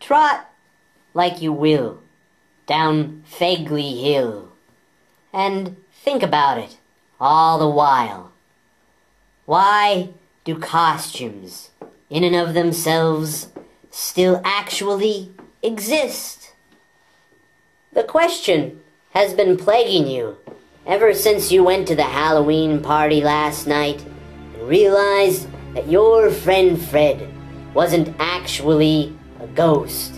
Trot like you will down Fegley Hill, and think about it all the while. Why do costumes, in and of themselves, still actually exist? The question has been plaguing you ever since you went to the Halloween party last night and realized that your friend Fred wasn't actually a ghost,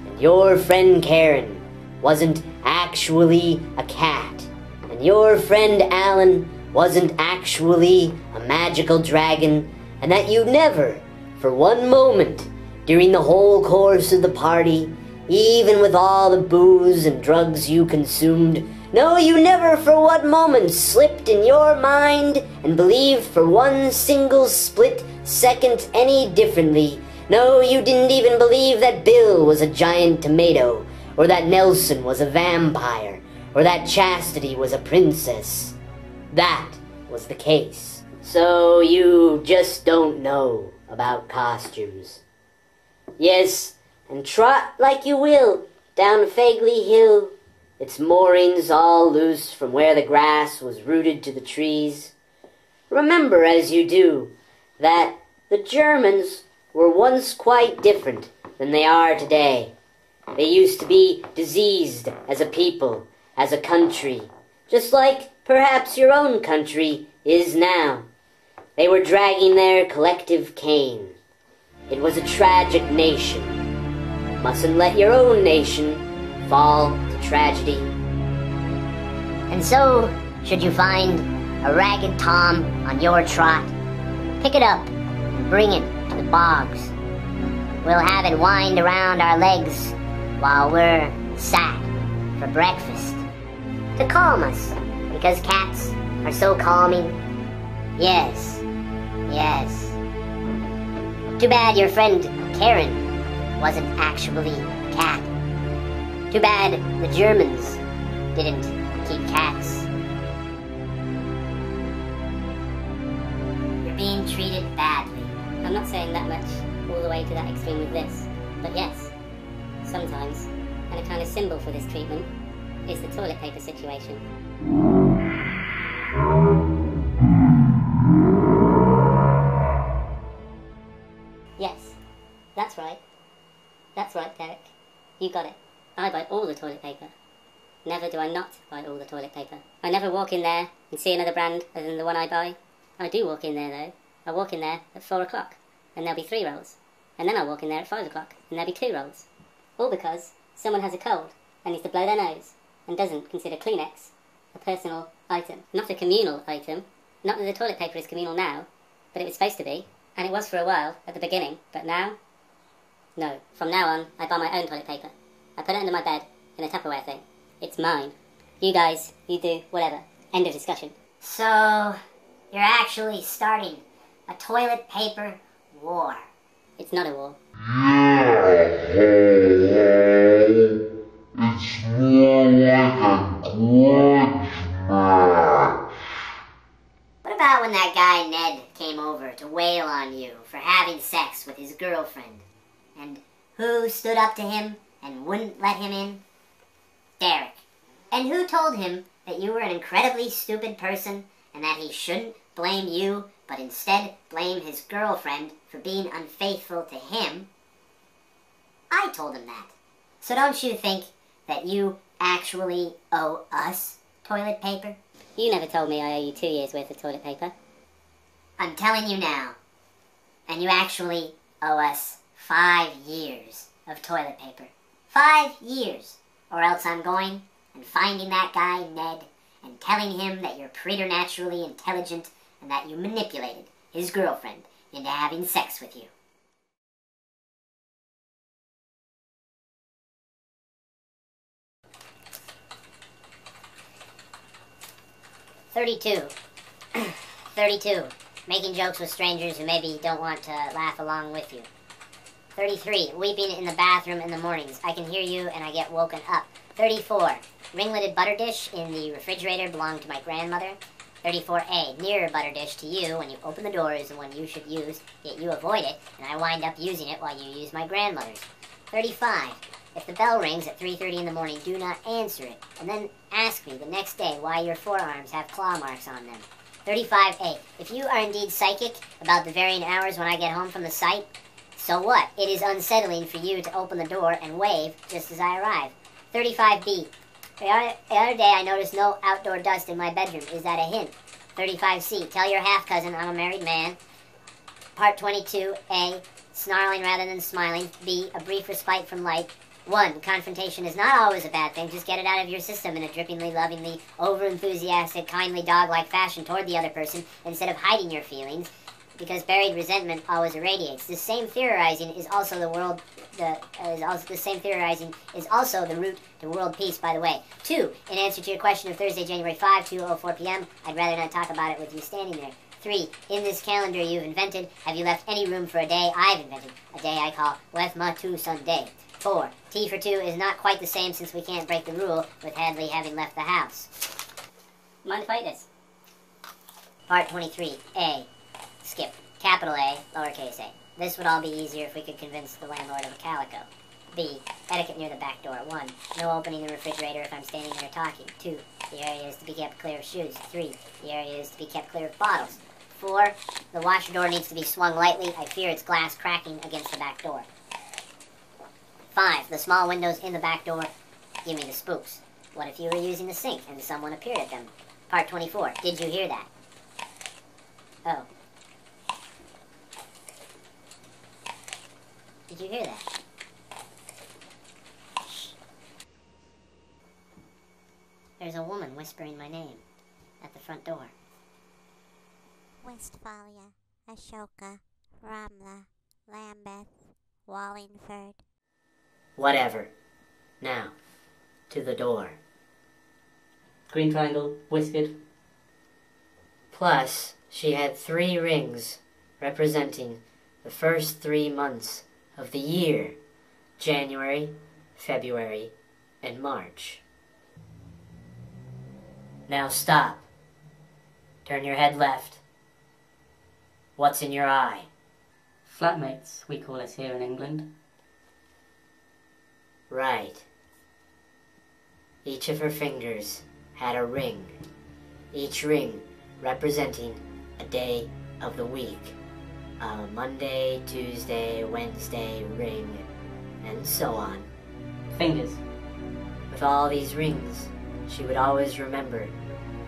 and your friend Karen wasn't actually a cat, and your friend Alan wasn't actually a magical dragon, and that you never, for one moment, during the whole course of the party, even with all the booze and drugs you consumed, no, you never for one moment slipped in your mind and believed for one single split second any differently. No, you didn't even believe that Bill was a giant tomato, or that Nelson was a vampire, or that Chastity was a princess. That was the case. So you just don't know about costumes. Yes, and trot like you will down Fegley Hill, its moorings all loose from where the grass was rooted to the trees. Remember as you do that the Germans were once quite different than they are today. They used to be diseased as a people, as a country, just like perhaps your own country is now. They were dragging their collective cane. It was a tragic nation. Mustn't let your own nation fall to tragedy. And so, should you find a ragged Tom on your trot, pick it up and bring it to the bogs. We'll have it wind around our legs while we're sat for breakfast, to calm us, because cats are so calming. Yes, yes. Too bad your friend Karen wasn't actually a cat. Too bad the Germans didn't keep cats. You're being treated badly. I'm not saying that much all the way to that extreme with this, but yes, sometimes, and a kind of symbol for this treatment is the toilet paper situation. Yes, that's right. That's right, Derek. You got it. I buy all the toilet paper. Never do I not buy all the toilet paper. I never walk in there and see another brand other than the one I buy. I do walk in there though. I walk in there at 4 o'clock and there'll be 3 rolls. And then I walk in there at 5 o'clock and there'll be 2 rolls. All because someone has a cold and needs to blow their nose and doesn't consider Kleenex a personal item. Not a communal item. Not that the toilet paper is communal now, but it was supposed to be. And it was for a while at the beginning, but now? No. From now on, I buy my own toilet paper. I put it under my bed in a Tupperware thing. It's mine. You guys, you do, whatever. End of discussion. So, you're actually starting a toilet paper war. It's not a war. It's more like a grudge match. What about when that guy Ned came over to wail on you for having sex with his girlfriend? And who stood up to him and wouldn't let him in? Derek. And who told him that you were an incredibly stupid person and that he shouldn't blame you, but instead blame his girlfriend for being unfaithful to him? I told him that. So don't you think that you actually owe us toilet paper? You never told me I owe you 2 years' worth of toilet paper. I'm telling you now. And you actually owe us 5 years of toilet paper. 5 years. Or else I'm going and finding that guy, Ned, and telling him that you're preternaturally intelligent and that you manipulated his girlfriend into having sex with you. "32. 32. Making jokes with strangers who maybe don't want to laugh along with you. 33. Weeping in the bathroom in the mornings. I can hear you and I get woken up. 34. Ringleted butter dish in the refrigerator belonged to my grandmother. 34A. Nearer butter dish to you when you open the door is the one you should use, yet you avoid it, and I wind up using it while you use my grandmother's. 35. If the bell rings at 3:30 in the morning, do not answer it, and then ask me the next day why your forearms have claw marks on them. 35A. If you are indeed psychic about the varying hours when I get home from the site, so what? It is unsettling for you to open the door and wave just as I arrive. 35B. The other day I noticed no outdoor dust in my bedroom. Is that a hint? 35C. Tell your half-cousin I'm a married man. Part 22. A. Snarling rather than smiling. B. A brief respite from light. 1. Confrontation is not always a bad thing. Just get it out of your system in a drippingly, lovingly, over-enthusiastic, kindly, dog-like fashion toward the other person instead of hiding your feelings, because buried resentment always irradiates. This same theorizing is also the route to world peace, by the way. 2. In answer to your question of Thursday, January 5, 2:04 p.m., I'd rather not talk about it with you standing there. 3. In this calendar you've invented, have you left any room for a day I've invented? A day I call Weth Ma Tu Sunday. 4. T for 2 is not quite the same since we can't break the rule with Hadley having left the house. Mind if I eat this? Part 23. A. Skip. Capital A, lowercase a. This would all be easier if we could convince the landlord of a calico. B. Etiquette near the back door. 1. No opening the refrigerator if I'm standing there talking. 2. The area is to be kept clear of shoes. 3. The area is to be kept clear of bottles. 4. The washer door needs to be swung lightly. I fear its glass cracking against the back door. 5. The small windows in the back door give me the spooks. What if you were using the sink and someone appeared at them? Part 24. Did you hear that? Oh. Did you hear that? Shh. There's a woman whispering my name at the front door. Westphalia, Ashoka, Ramla, Lambeth, Wallingford. Whatever. Now, to the door. Green triangle, whiskered. Plus, she had 3 rings representing the first 3 months of the year: January, February, and March. Now stop. Turn your head left. What's in your eye? Flatmates, we call us here in England. Right. Each of her fingers had a ring, each ring representing a day of the week. A Monday, Tuesday, Wednesday ring, and so on. Fingers. With all these rings, she would always remember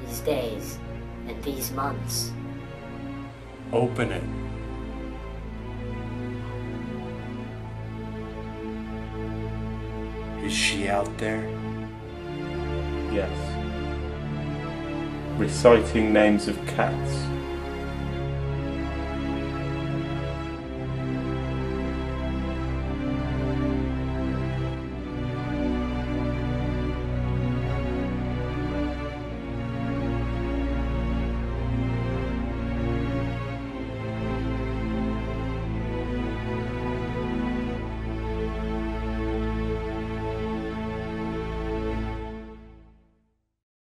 these days and these months. Open it. Is she out there? Yes. Reciting names of cats.